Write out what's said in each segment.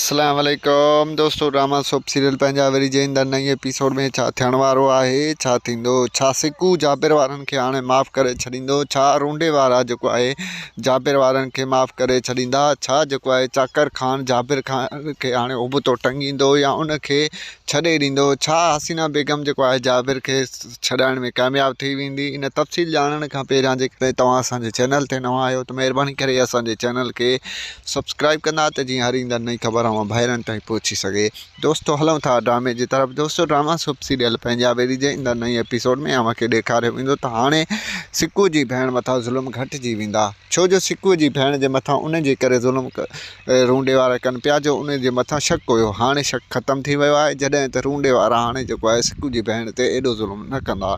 अस्सलाम वालेकुम दोस्तों, ड्रामा सोप सीरियल पंहिंजा वरी जे ईंदड़ नई एपिसोड में छा थियण वारो आहे, छा थींदो, छा सिकू जाबिर वारनि खे हाणे माफ़ु करे छॾींदो, छा रूंडे वारा जेको आहे जाबिर वारनि खे माफ़ु करे छॾींदा, छा जेको आहे चाकर ख़ान जाबिर ख़ान खे हाणे उबतो टंगींदो या उनखे छॾे ॾींदो, छा हसीना बेगम जेको आहे जाबिर खे छॾाइण में कामयाबु थी वेंदी। इन तफ़सील ॼाणण खां पहिरियां जेकॾहिं तव्हां असांजे चैनल ते नवां आहियो त महिरबानी करे असांजे चैनल खे सब्सक्राइब कंदा त जीअं हर ईंदड़ नई ख़बर भाइरनि ताईं पहुची सके। दोस्तों हलूं था ड्रामे की तरफ। दोस्तों ड्रामा सोप सीरियल पंहिंजा वरी जे ईंदड़ नई एपिसोड में अव्हांखे ॾेखारियो वेंदो त हाणे सिकू जी भेण मथां ज़ुल्म घटिजी वेंदा, छो जो सिकू जी भेण जे मथां उन जे करे ज़ुल्म रूंडे वारा कनि पिया जो उन जे मथां शक हुयो। हाणे शक ख़तमु थी वियो आहे जॾहिं त रूंडे वारा हाणे जेको आहे सिकू जी भेण ते एॾो ज़ुल्म न कंदा।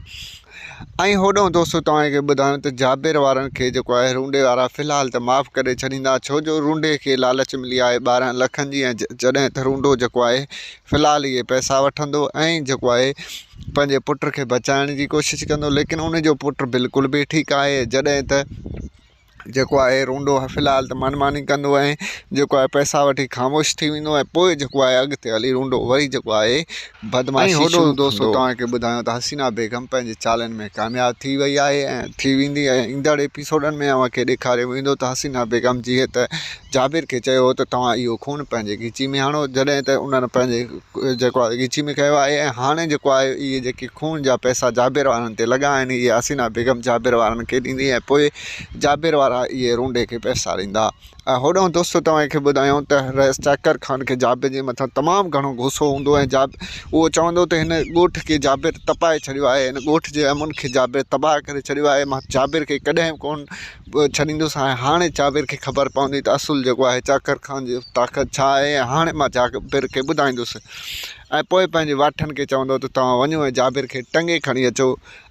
ऐं होॾो दोस्तों तव्हांखे ॿुधायूं त जाबिर वारनि खे जेको आहे रूंडे वारा फ़िलहालु त माफ़ु करे छॾींदा, छो जो रूंडे खे लालच मिली आहे 12 लखनि जी। ऐं जॾहिं त रूंडो जेको आहे फ़िलहालु इहे पैसा वठंदो ऐं जेको आहे पंहिंजे पुट खे बचाइण जी कोशिशि कंदो, लेकिन उनजो पुटु बिल्कुलु बि ठीकु आहे। जॾहिं त जेको आहे रूंडो फ़िलहालु त मनमानी कंदो ऐं जेको आहे पैसा वठी ख़ामोश थी वेंदो ऐं पोइ जेको आहे अॻिते हली रूंडो वरी जेको आहे बदमाशी होॾो दोस्तों तव्हांखे ॿुधायूं त हसीना बेगम पंहिंजे चालनि में कामयाबु थी वई आहे ऐं थी वेंदी। ऐं ईंदड़ एपिसोडनि में अव्हांखे ॾेखारियो वेंदो त हसीना बेगम जीअं त जाबिर खे चयो हो त तव्हां इहो खून पंहिंजे ॻिची में हणो, जॾहिं त उन्हनि पंहिंजे जेको आहे ॻिची में कयो आहे। ऐं हाणे जेको आहे इहे जेके खून जा पैसा जाबिर वारनि ते लॻा आहिनि इहे हसीना बेगम जाबिर वारनि खे ॾींदी ऐं पोइ जाबिर वारा इहे रूंडे खे पैसा ॾींदा। ऐं होॾो दोस्तों तव्हांखे ॿुधायूं त चाकर ख़ान खे जाबिर जे मथां तमामु घणो गुस्सो हूंदो ऐं उहो चवंदो त हिन ॻोठ खे जाबिर तपाए छॾियो आहे, हिन ॻोठ जे अमुन खे जाबिर तबाह करे छॾियो आहे, मां जाबिर खे कॾहिं कोन छॾींदुसि। ऐं हाणे जाबिर खे ख़बर पवंदी त असुल जेको आहे चाकर ख़ान जी ताक़त छा आहे ऐं हाणे मां जाबिर खे ॿुधाईंदुसि। ऐं पोइ पंहिंजे वाठनि खे चवंदो त तव्हां वञो ऐं जाबिर खे टंगे खणी अचो।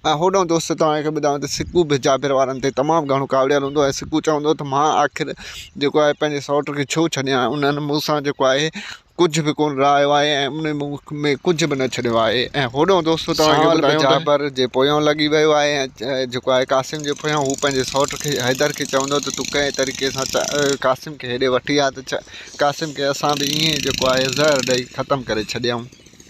ऐं होॾो दोस्त तव्हांखे ॿुधायूं त सिकू बि जाबिर वारनि ते तमामु घणो कावड़ियल हूंदो ऐं सिकू चवंदो त मां आख़िर जेको आहे पंहिंजे सौट खे छो छॾियां, उन्हनि मूंसां जेको आहे कुझु बि कोन रहायो आहे ऐं उन मुल्क में कुझु बि न छॾियो आहे। ऐं होॾो दोस्तों तव्हांखे ॿुधायूं जाबिर जे पोयों लॻी वियो आहे ऐं जेको आहे कासिम जे पोयां हू पंहिंजे सौट खे हैदर खे चवंदो त तूं कंहिं तरीक़े सां कासिम खे हेॾे वठी आ त कासिम खे असां बि ईअं जेको आहे ज़हर ॾेई ख़तमु करे छॾियऊं।